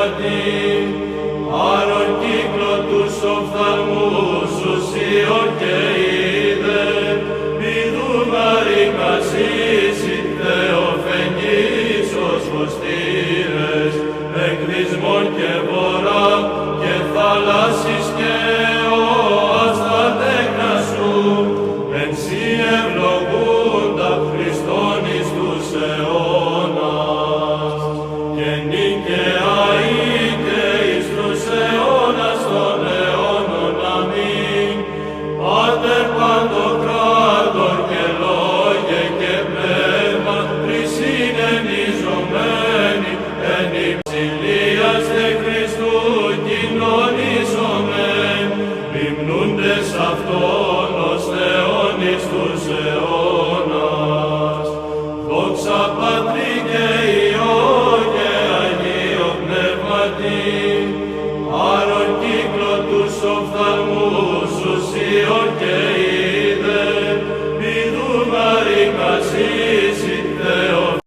πνεύματι, άρον κύκλο τους οφθαλμούς σου Σιών και είδε, πηδούν αρικασίσι Θεοφενής ως φωστήρες, εκ δυσμών και βορρά και θάλασσης και όας τα τέκνα σου, εν σοι ευλογούντα Χριστόν εις τους αιώνας. Και νίκαια είτε εις τους αιώνας των αιώνων. Αμήν. Πάτερ παντοκράτορ και λόγε και πνεύμα, τρισήν ενιζωμένοι, εν υψηλίας δε Χριστού κοινωνήσομεν, μιμνούντες αυτόν ως Θεόν εις τους αιώνας. Δόξα Πατρί και Υιό και Αγίο Πνεύματι, άρον κύκλο τους οφθαλμούς σου Σιών και